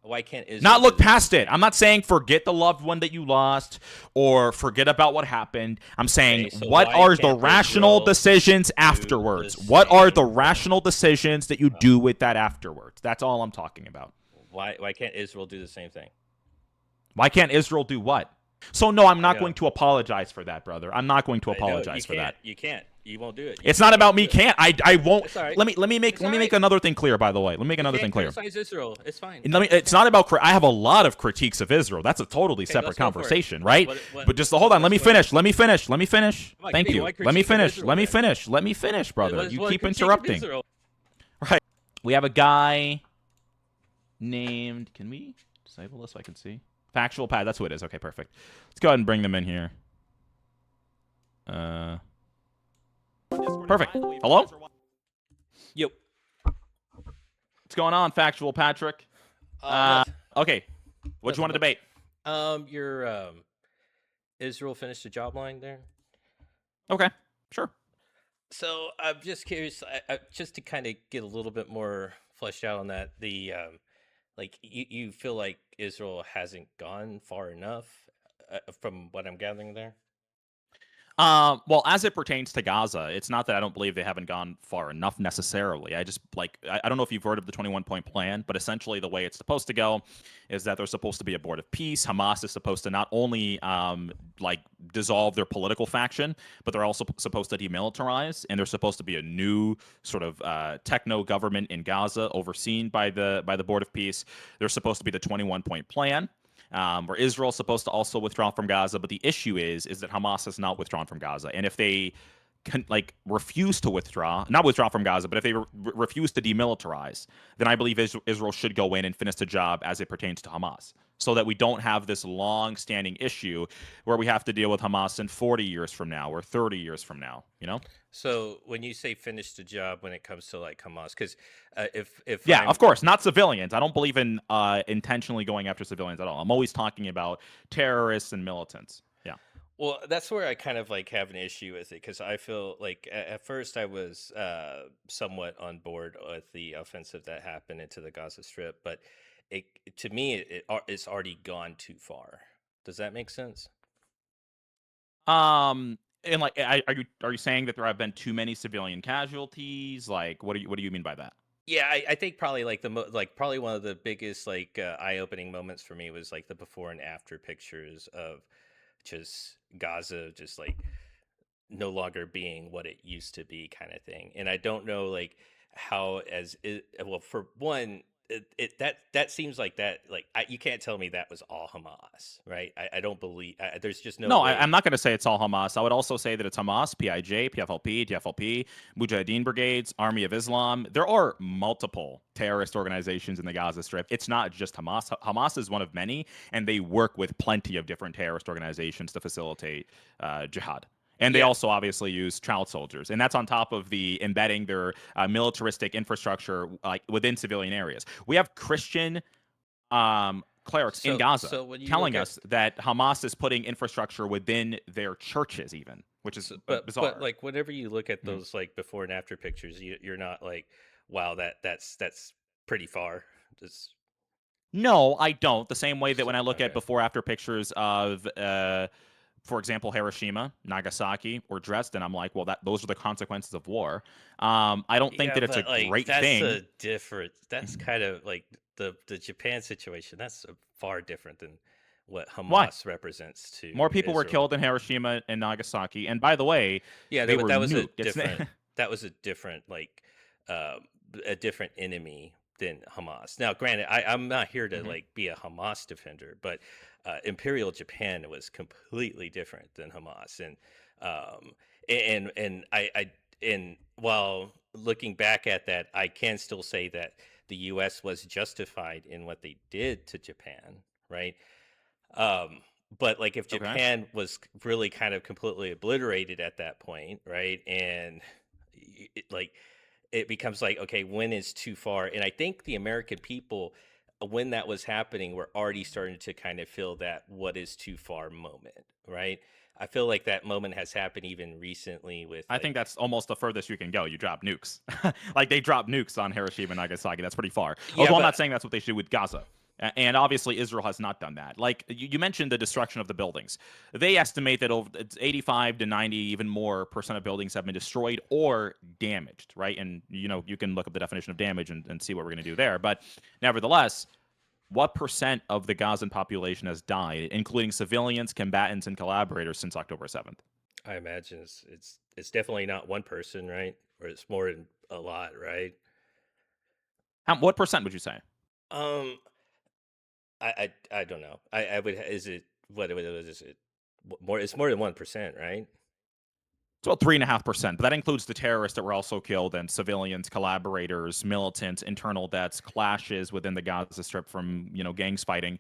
Why can't Israel Not do look the same past it. thing? I'm not saying forget the loved one that you lost or forget about what happened. I'm saying Okay, so what why are the can't rational Israel decisions do the afterwards? What are the same thing? rational decisions that you Uh, do with that afterwards? That's all I'm talking about. why can't Israel do the same thing? Why can't Israel do what? So no, I'm I not going know. to apologize for that, brother. I'm not going to I know apologize you for can't. that. You can't. You won't do it. You It's just not about won't me. do it. Can't I won't. It's all right. Let me make It's all right. another thing clear. By the way, let me make You another can't thing clear. criticize Israel. It's fine. And You it's can't. not about. I have a lot of critiques of Israel. That's a totally Okay, separate let's go for it. conversation, right? What? But just hold on. Let me What is finish. it? Let me finish. Let me finish. Come on, give Thank me you. one Let me critique of finish. Israel Let me then. finish. Let me finish, brother. What is You one keep critique of interrupting. Israel? Right. We have a guy named. Can we disable this so I can see? Factual pad. That's who it is. Okay, perfect. Let's go ahead and bring them in here. Perfect. Hello? Yep. What's going on, Factual Patrick? No, Okay. What you nothing want to much. debate? Your Israel finished the job line there. Okay. Sure. So I'm just curious, just to kind of get a little bit more fleshed out on that. Like you feel like Israel hasn't gone far enough, from what I'm gathering there. Well, as it pertains to Gaza, it's not that I don't believe they haven't gone far enough necessarily. I just I don't know if you've heard of the 21-point plan, but essentially the way it's supposed to go is that there's supposed to be a board of peace. Hamas is supposed to not only like dissolve their political faction, but they're also supposed to demilitarize, and there's supposed to be a new sort of techno government in Gaza overseen by the board of peace. There's supposed to be the 21-point plan, where Israel is supposed to also withdraw from Gaza. But the issue is that Hamas has not withdrawn from Gaza, and if they refuse to not withdraw from Gaza, but if they refuse to demilitarize, then I believe Israel should go in and finish the job as it pertains to Hamas, so that we don't have this long-standing issue where we have to deal with Hamas in 40 years from now or 30 years from now. You know? So when you say finish the job, when it comes to like Hamas, because if Yeah, I'm of course, not civilians. I don't believe in intentionally going after civilians at all. I'm always talking about terrorists and militants. Yeah. Well, that's where I kind of like have an issue with it because I feel like at first I was somewhat on board with the offensive that happened into the Gaza Strip, but it to me it's already gone too far. Does that make sense? And like, are you saying that there have been too many civilian casualties? Like, what do you mean by that? Yeah, I think probably like probably one of the biggest like eye-opening moments for me was like the before and after pictures of just Gaza just like no longer being what it used to be kind of thing. And I don't know like how as it, well for one that seems like that like you can't tell me that was all Hamas, right? I don't believe there's just no No, way. I'm not going to say it's all Hamas. I would also say that it's Hamas, PIJ, PFLP, DFLP, Mujahideen Brigades, Army of Islam. There are multiple terrorist organizations in the Gaza Strip. It's not just Hamas. Hamas is one of many, and they work with plenty of different terrorist organizations to facilitate jihad. And they Yeah, also obviously use child soldiers, and that's on top of the embedding their militaristic infrastructure like within civilian areas. We have Christian clerics in Gaza so when you look telling at us that Hamas is putting infrastructure within their churches, even, which is but bizarre. like whenever you look at Mhm. those like before and after pictures, you're not like, wow, that's pretty far. Just No, I don't. The same way that so, when I look at okay. before after pictures of, for example, Hiroshima, Nagasaki, or Dresden, I'm like, well, those are the consequences of war. I don't think Yeah, that it's a but like great thing. that's kind of like the Japan situation. That's far different than what Why? Hamas represents More to people were Israel. killed in Hiroshima and Nagasaki, and by the way, Yeah, they but were that was a nuked. It's different that was uh, a different enemy than Hamas. Now, granted, I'm not here to Mhm. like be a Hamas defender, but Imperial Japan was completely different than Hamas, um, and and while looking back at that, I can still say that the U.S. was justified in what they did to Japan, right? Um, but like if Okay. Japan was really kind of completely obliterated at that point, right? And like it becomes like, okay, when is too far? And I think the American people, when that was happening, were already starting to kind of feel that what is too far moment, right? I feel like that moment has happened even recently with I think like, that's almost the furthest you can go. You drop nukes. Like they drop nukes on Hiroshima and Nagasaki. That's pretty far. yeah, Although I'm not but saying that's what they should do with Gaza. And obviously, Israel has not done that. Like you mentioned, the destruction of the buildings. They estimate that over 85 to 90, even more percent of buildings have been destroyed or damaged, right? And you can look up the definition of damage and see what we're going to do there. But nevertheless, what percent of the Gazan population has died, including civilians, combatants, and collaborators, since October 7th? I imagine it's definitely not one person, right? Or it's more than a lot, right? What percent would you say? Um, I don't know. I would. Is it what is it? More? It's more than 1%, right? It's about 3.5%, but that includes the terrorists that were also killed and civilians, collaborators, militants, internal deaths, clashes within the Gaza Strip from gangs fighting.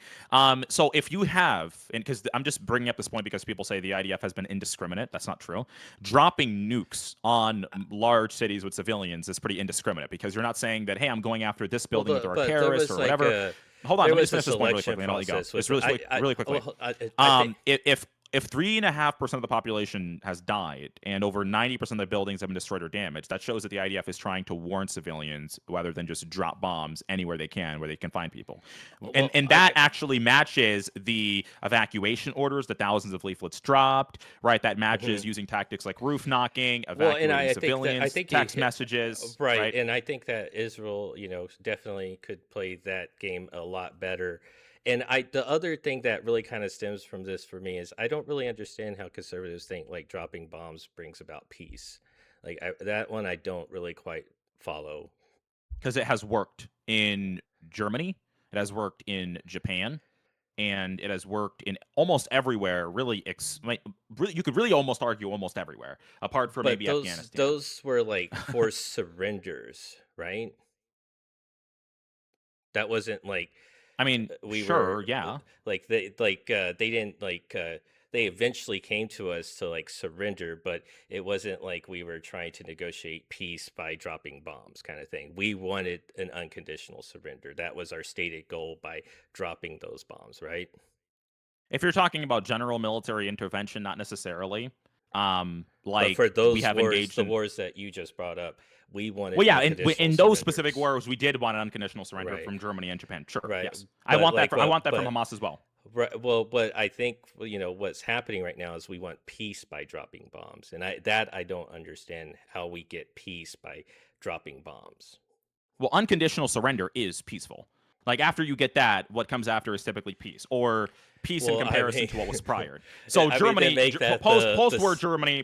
So if you have, and because I'm just bringing up this point because people say the IDF has been indiscriminate, that's not true. Dropping nukes on large cities with civilians is pretty indiscriminate because you're not saying that, hey, I'm going after this Well, building with our but there terrorists was or like whatever. a Hold on, there let me just was a finish this point really selection quickly, and I'll let you go. process Just with it. really quickly. Well, I think If 3.5% of the population has died and over 90% of the buildings have been destroyed or damaged, that shows that the IDF is trying to warn civilians rather than just drop bombs anywhere they can where they can find people. And well, and that actually matches the evacuation orders, the thousands of leaflets dropped, right? That matches mhm. using tactics like roof knocking, Well, and evacuating I civilians, think you text hit messages, right, right? and I think that Israel, definitely could play that game a lot better. And the other thing that really kind of stems from this for me is I don't really understand how conservatives think like dropping bombs brings about peace. Like that one I don't really quite follow. Because it has worked in Germany, it has worked in Japan, and it has worked in almost everywhere. You could really almost argue almost everywhere, apart from But maybe those Afghanistan. those were like forced surrenders, right? That wasn't like I mean, we sure, were yeah, like they didn't they eventually came to us to like surrender, but it wasn't like we were trying to negotiate peace by dropping bombs kind of thing. We wanted an unconditional surrender. That was our stated goal by dropping those bombs, right? if you're talking about general military intervention, not necessarily. But for Like we those have wars, engaged the in. wars that you just brought up, we wanted Well, yeah, unconditional in those specific surrenders. wars, we did want an unconditional surrender Right. from Germany and Japan. Sure, Right. yes, But like I what want that from but Hamas as well. right, well, but I think what's happening right now is we want peace by dropping bombs, and I don't understand how we get peace by dropping bombs. Well, unconditional surrender is peaceful. Like after you get that, what comes after is typically peace or peace in Well, I comparison mean, to what was prior. So I mean, then Germany, make that post war Germany,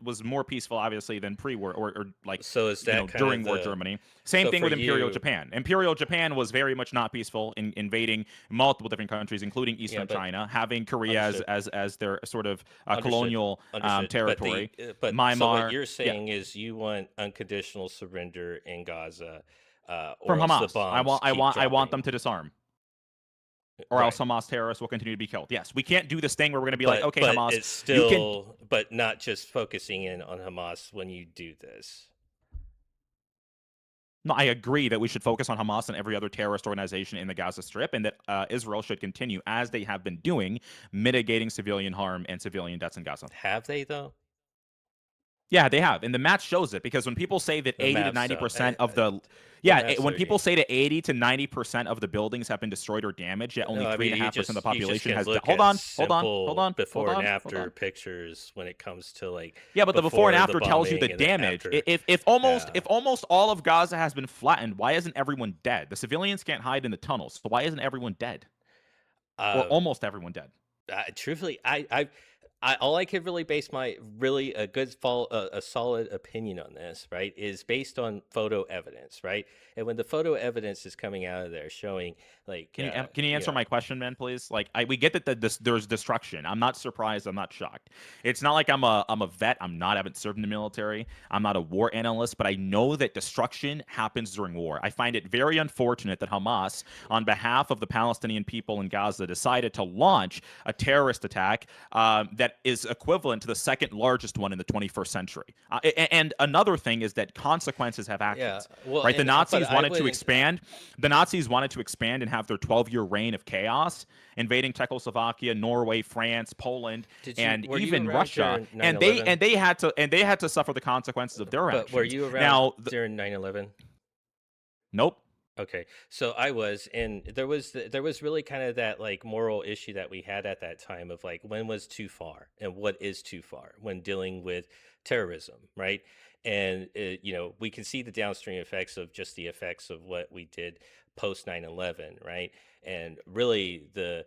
was more peaceful, obviously, than pre war or like so is that kind of during war the Germany. Same so thing for with Imperial you, Japan. Imperial Japan was very much not peaceful in invading multiple different countries, including yeah, Eastern but China, having Korea understood, as their sort of understood, colonial understood. territory. But so what Myanmar, you're yeah, saying is you want unconditional surrender in Gaza, from or else the Hamas. bombs keep I want them dropping. to disarm, or else Right. Hamas terrorists will continue to be killed. Yes, we can't do this thing where we're going to be like, But okay, Hamas, it's you can. still but not just focusing in on Hamas when you do this. No, I agree that we should focus on Hamas and every other terrorist organization in the Gaza Strip, and that Israel should continue, as they have been doing, mitigating civilian harm and civilian deaths in Gaza. Have they though? Yeah, they have, and the match shows it because when people say that The 80 to maps 90% of the maps when are people say that 80 to 90% of the buildings have been destroyed or damaged, yet only no, I three mean and a half percent of the you just population can has. look Hold at on, simple before and hold after on. pictures when it comes to like Yeah, but the before and before the after tells you the bombing and then damage. after. If Yeah. almost all of Gaza has been flattened, why isn't everyone dead? The civilians can't hide in the tunnels, so why isn't everyone dead or Um almost everyone dead? Truthfully, I all I could really base my really a good fall a solid opinion on this, right, is based on photo evidence, right? And when the photo evidence is coming out of there showing like Can you answer my question, man, please? Like, we get that there's destruction. I'm not surprised. I'm not shocked. It's not like I'm a vet. I haven't served in the military. I'm not a war analyst, but I know that destruction happens during war. I find it very unfortunate that Hamas, on behalf of the Palestinian people in Gaza, decided to launch a terrorist attack that is equivalent to the second largest one in the 21st century. And another thing is that consequences have yeah, actions, well, right? and but I wouldn't The Nazis wanted to expand and have their 12-year reign of chaos, invading Czechoslovakia, Norway, France, Poland, did you and were you even around Russia, during and 9/11? they had to suffer the consequences of their But were actions. you around Now, during 9/11? nope. Okay, so I was, and there was really kind of that like moral issue that we had at that time of like when was too far and what is too far when dealing with terrorism, right? And you know, we can see the downstream effects of just the effects of what we did post 9/11, right? And really the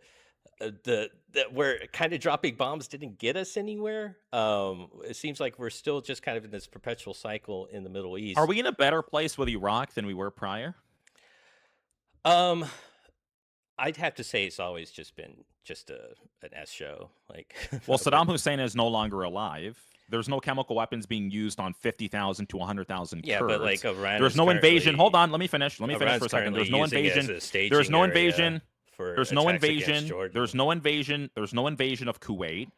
that we're kind of dropping bombs didn't get us anywhere. It seems like we're still just kind of in this perpetual cycle in the Middle Are East. we in a better place with Iraq than we were prior? Um, I'd have to say it's always just been just an S show, like, Well, but Saddam Hussein is no longer alive. There's no chemical weapons being used on 50,000 to 100,000 yeah, but like Kurds. There's no invasion. Hold on, let me finish. Let me finish for Iran's a second. currently There's no using it as invasion. a There's staging no area invasion. for There's no attacks against invasion. Jordan. There's no invasion. There's no invasion of Kuwait.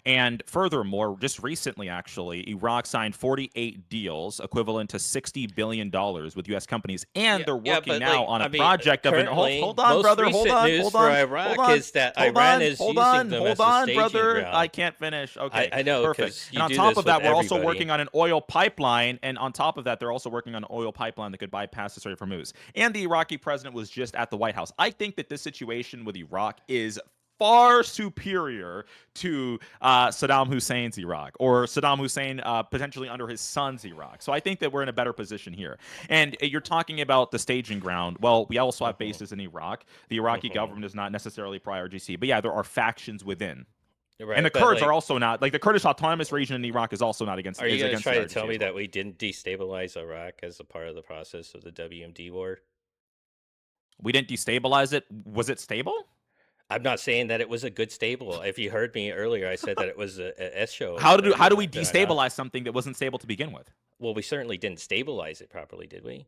And furthermore, just recently, actually, Iraq signed 48 deals equivalent to $60 billion with U.S. companies, and Yeah, they're yeah, working but now like on a I mean, project of an hold currently, on, most brother, recent news for hold Iraq on, is that hold Iran on, is hold using on, them hold as a on, staging brother. I ground. can't finish. Okay, I know perfect. because And you on do top this of with that, we're also everybody. working on an oil pipeline, and on top of that, they're also working on an oil pipeline that could bypass the Strait of Hormuz. And the Iraqi president was just at the White House. I think that this situation with Iraq is far superior to Saddam Hussein's Iraq or Saddam Hussein potentially under his son's Iraq. So I think that we're in a better position here. And you're talking about the staging ground. Well, we also have Hmm. bases in Iraq. The Iraqi Hmm. government is not necessarily pro-IRGC, but yeah, there are factions within. And Right, the but Kurds are like, also not like the Kurdish autonomous region in Iraq is also not against are you is going to against the try to tell IRGC me as well. that we didn't destabilize Iraq as a part of the process of the WMD war? We didn't destabilize it. Was it stable? I'm not saying that it was a good stable. If you heard me earlier, I said that it was a S show. How do we Did I not? destabilize something that wasn't stable to begin with? Well, we certainly didn't stabilize it properly, did we?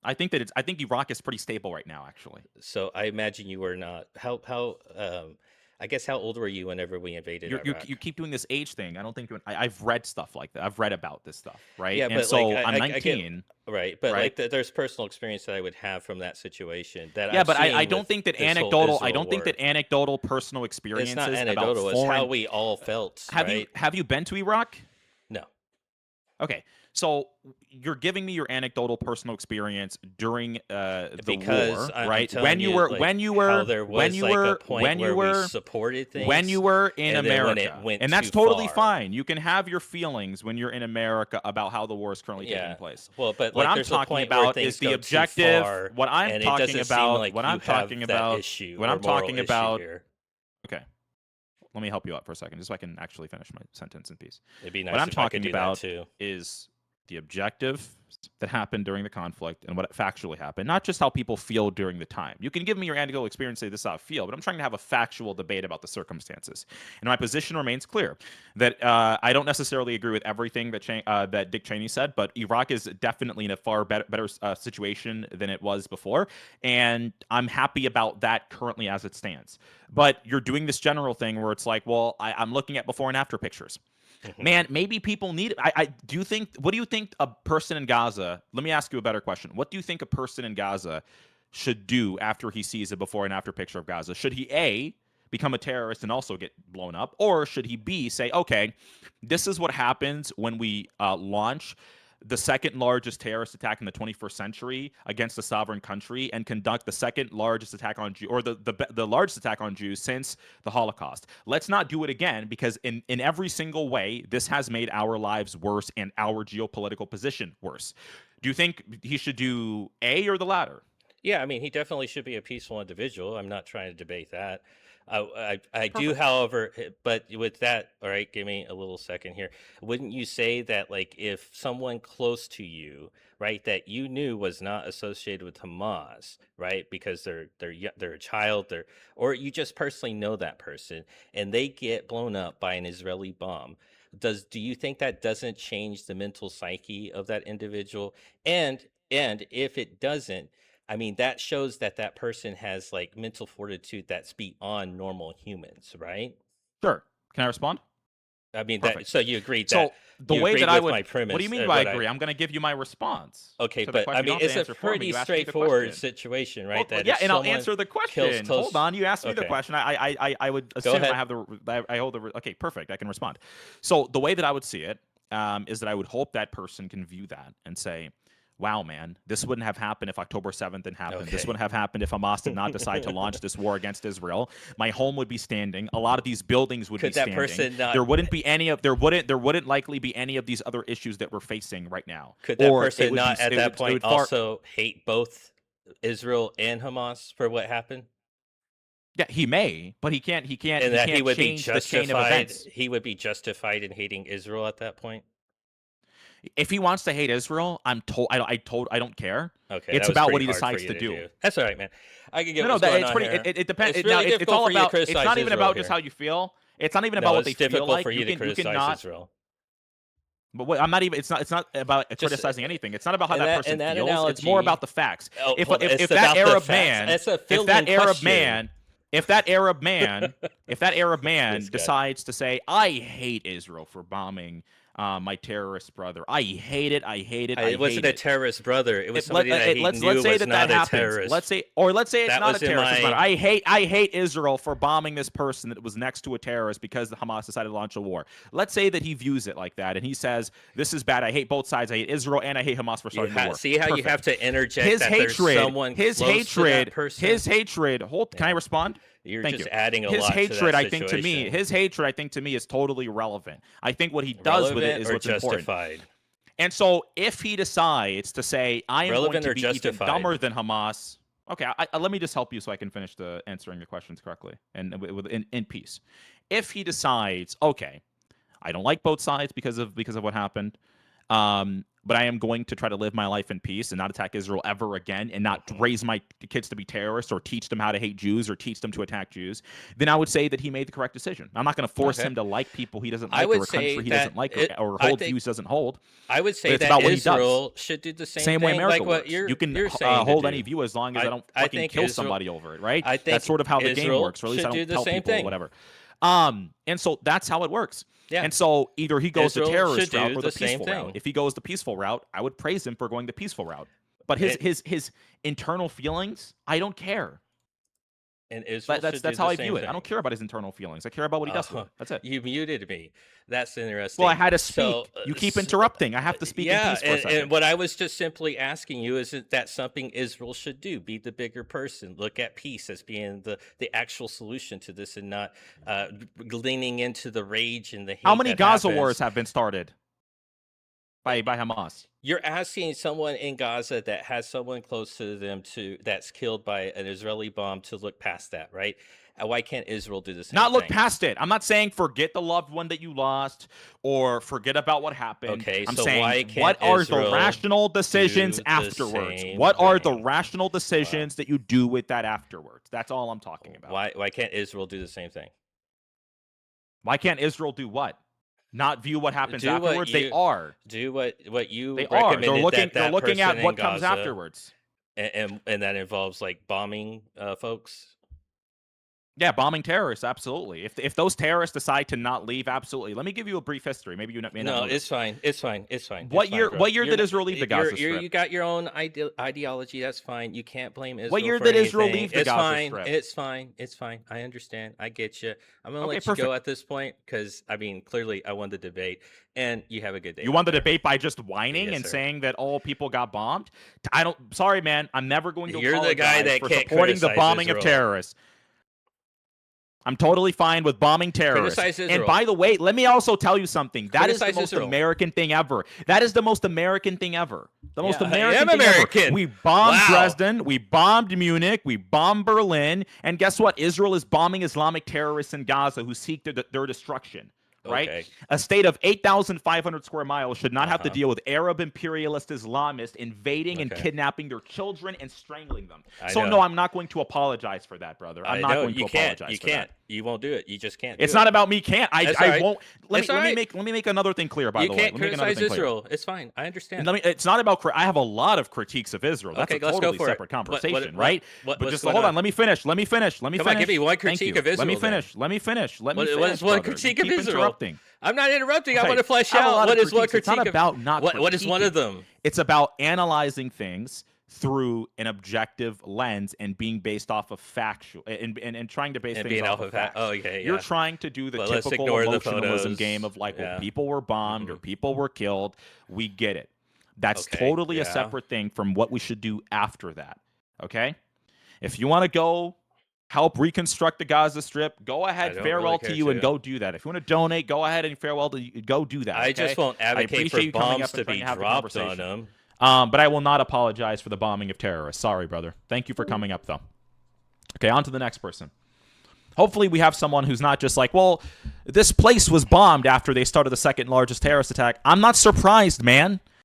I think Iraq is pretty stable right now, actually. So I imagine you were not. I guess how old were you whenever we invaded You Iraq? keep doing this age thing. I don't think I've read stuff like that. I've read about this stuff, right? Yeah, And but like so I'm I get 19, right, but right? like there's personal experience that I would have from that situation that Yeah, I've but seen don't with think that this whole I Israel don't think war. that anecdotal personal It's not experiences about anecdotal; it's how foreign. we all felt, right? Have you been to Iraq? No, Okay, so you're giving me your anecdotal personal experience during the because war, I'm right? telling you like how there was like a point where we supported when you things, were in and then when it America. went And that's too totally far. fine. You can have your feelings when you're in America about how the war is currently taking Yeah. place. Well, but What like I'm there's a talking point where about is things the go too objective. far and it doesn't seem like What you I'm have talking that about, issue what or I'm moral talking issue about. here. Okay, let me help you out for a second, just so I can actually finish my sentence in peace. It'd be What nice I'm if I could talking do that about too. is the objective that happened during the conflict and what factually happened, not just how people feel during the time. You can give me your anecdotal experience, say this is how I feel, but I'm trying to have a factual debate about the circumstances. And my position remains clear that I don't necessarily agree with everything that Dick Cheney said, but Iraq is definitely in a far better situation than it was before, and I'm happy about that currently as it stands. But you're doing this general thing where it's like, well, I'm looking at before and after pictures. Hmm. Man, maybe people need. I do you think. What do you think a person in Gaza? Let me ask you a better question. What do you think a person in Gaza should do after he sees a before and after picture of Gaza? Should he A, become a terrorist and also get blown up, or should he B, say, okay, this is what happens when we launch the second largest terrorist attack in the 21st century against a sovereign country and conduct the second largest attack on Jews, or the largest attack on Jews since the Holocaust. Let's not do it again, because in every single way this has made our lives worse and our geopolitical position worse. Do you think he should do A or the latter? Yeah, I mean, he definitely should be a peaceful individual. I'm not trying to debate that. I do, Perfect. however, but with that, all right, give me a little second here. Wouldn't you say that, like, if someone close to you, right, that you knew was not associated with Hamas, right, because they're a child, or you just personally know that person, and they get blown up by an Israeli bomb, do you think that doesn't change the mental psyche of that individual? And if it doesn't, I mean, that shows that that person has like mental fortitude that's beyond normal humans, right? Sure. Can I respond? I mean that. Perfect. So So the you way agreed that I with would, my what do you premise, mean by what I agree? I'm going to give you my response okay, to the but I question. You mean, don't have to it's a answer for me. pretty You asked me the straightforward question. situation, right? Well, That yeah, if and I'll someone answer the kills question. Hold close, on, you asked me the okay, question. I would go assume I ahead. have I hold the. Okay, perfect. I can respond. So the way that I would see it is that I would hope that person can view that and say, wow, man, this wouldn't have happened if October 7th didn't happen. This Okay. wouldn't have happened if Hamas did not decide to launch this war against Israel. My home would be standing. A lot of these buildings would be Could that standing. person not? There wouldn't likely be any of these other issues that we're facing right now. Could that Or it person would be not at that it point would far also hate both Israel and Hamas for what happened? yeah, he may, but he can't he can't And he that he can't would be change the chain of justified. events. He would be justified in hating Israel at that point. If he wants to hate Israel, I don't care. Okay, that It's was about what pretty he hard for decides you to to do. do. That's all right, man. I can get No, no, what's that going it's on pretty. here. It depends. It's Now really it's difficult all for you to about. It's criticize not even Israel about just here. how you feel. It's not even about No, what they it's feel difficult like. for you to You criticize cannot. Israel. But wait, I'm not even. It's not about Just criticizing anything. It's not about how in that that person in that feels. It's more analogy. about the facts. Oh, If well, if it's if that about the Arab facts. man, It's a if filling that Arab question. man, if that Arab man, if that Arab man This guy. decides to say, "I hate Israel for bombing my terrorist brother. I hate it. I hate it. I It wasn't hate a it." terrorist brother. It was somebody that he Let's knew say was that that not a happens. terrorist. Let's say it's That not a was in terrorist. Doesn't matter. my. I hate Israel for bombing this person that was next to a terrorist because the Hamas decided to launch a war. Let's say that he views it like that and he says, "This is bad. I hate both sides. I hate Israel and I hate Hamas for starting the war." See how you have Perfect. to interject His that there's hatred, someone close to that person. his hatred. Hold. Can I Yeah. respond? You're Thank just you. adding a His lot to hatred, that I think, to me, situation. his hatred, I think, to me, is totally irrelevant. I think what he does with it Relevant is or what's important. justified? And so if he decides to say, I am going Relevant to or be even justified? dumber than Hamas, okay, let me just help you so I can finish answering your questions correctly and in peace. If he decides, okay, I don't like both sides because of what happened, but I am going to try to live my life in peace and not attack Israel ever again and not raise my kids to be terrorists or teach them how to hate Jews or teach them to attack Jews, then I would say that he made the correct decision. I'm not going to force Okay. him to like people he doesn't I like or would a country say he that doesn't like or I hold think views doesn't hold. I would But say it's that about what he does. Israel should do the same Same way thing, America like what works. you're You can you're saying to hold do. any view as long as I don't I fucking think kill Israel. somebody over it, right? I think That's sort of how the game Israel works, or at least I should do don't the tell same people thing. whatever. And so that's how it works. Yeah. And so either he goes Israel the terrorist should route do or the the same peaceful thing. route. If he goes the peaceful route, I would praise him for going the peaceful route. But his internal feelings, I don't care. And Israel should do That's how the I same view it. I thing. don't care about his internal feelings. I care about what he does with it. That's it. You muted me. That's interesting. Well, I had to speak. So, You keep interrupting. I have to speak in yeah, peace for a second. and what I was just simply asking you isn't that something Israel should do? Be the bigger person. Look at peace as being the actual solution to this, and not leaning into the rage and the hate. How many that Gaza happens. wars have been started by Hamas? You're asking someone in Gaza that has someone close to them that's killed by an Israeli bomb to look past that, right? Why can't Israel do the same Not look thing? past it. I'm not saying forget the loved one that you lost or forget about what happened. Okay, I'm so saying why can't what are the Israel rational decisions do the afterwards? same What are the thing? rational decisions that you do with that afterwards? That's all I'm talking about. Why can't Israel do the same thing? Why can't Israel do what? Not view what happens Do what afterwards? They you- are. Do what you They are. recommended. They're looking person at what in comes Gaza, afterwards. and that involves like bombing folks. Yeah, bombing terrorists, absolutely. If those terrorists decide to not leave, absolutely. Let me give you a brief history. Maybe you may not No, know this. it's fine. It's fine. It's fine. What It's fine, year? bro. What year You're did not- Israel leave the Gaza Strip? You got your own ideology. That's fine. You can't blame Israel. What year for did Israel anything. leave the It's Gaza fine. Strip? It's fine. It's fine. I understand. I get you. I'm gonna Okay, let you go perfect. at this point because I mean, clearly, I won the debate, and you have a good day. You won the debate by just whining Yes, and sir. saying that all people got bombed. I don't. Sorry, man. I'm never going to You're the apologize guy that for can't supporting the criticize bombing of Israel. terrorists. I'm totally fine with bombing terrorists. Criticize Israel. And by the way, let me also tell you something. That is the Criticize most Israel. American thing ever. That is the most American thing ever. The most Yeah, I American am thing American. ever. We bombed Wow. Dresden. We bombed Munich. We bombed Berlin. And guess what? Israel is bombing Islamic terrorists in Gaza who seek their destruction. Right? Okay. A state of 8,500 square miles should not have to Uh-huh. deal with Arab imperialist Islamists invading and Okay. kidnapping their children and strangling them. I So know. no, I'm not going to apologize for that, brother. I'm not going to apologize You for can't. that. You won't do it. You just can't. It's do not it. about me. Can't I? That's all I right. won't. It's all right. Let me make another thing clear. By You the way, can't let me make another criticize thing clear. Israel. It's fine. I understand. It's not about. I have a lot of critiques of Israel. That's Okay, a let's go totally for it. separate conversation, What- right? what- But what's just going hold on. on? Let me finish. Let me finish. Come on, give me one Thank critique you. of Israel. Let me then. finish. Let me finish. Let me What finish. is one brother. critique You of keep Israel? interrupting. I'm not interrupting. I Okay, want to flesh I have a out lot what of is one critiques. It's critique not of about not what is one of critiquing. them? It's about analyzing things through an objective lens and being based off of factual and trying to base And things being off off of of facts. Oh, okay, You're yeah. trying to do the But let's typical ignore the emotionalism photos. game of like, well, Yeah. people were bombed or people were killed. We get it. That's Okay. totally a Yeah. separate thing from what we should do after that. Okay? If you want to go help reconstruct the Gaza Strip, go I ahead, don't really farewell to care you, and to. go do that. If you want to donate, go ahead and farewell to you, go do that. I Okay? just won't I advocate for appreciate you coming bombs up and to trying be to have the dropped on conversation. them. But I will not apologize for the bombing of terrorists. Sorry, brother. Thank you for coming up, though. Okay, on to the next person. Hopefully we have someone who's not just like, well, this place was bombed after they started the second largest terrorist attack. I'm not surprised, man.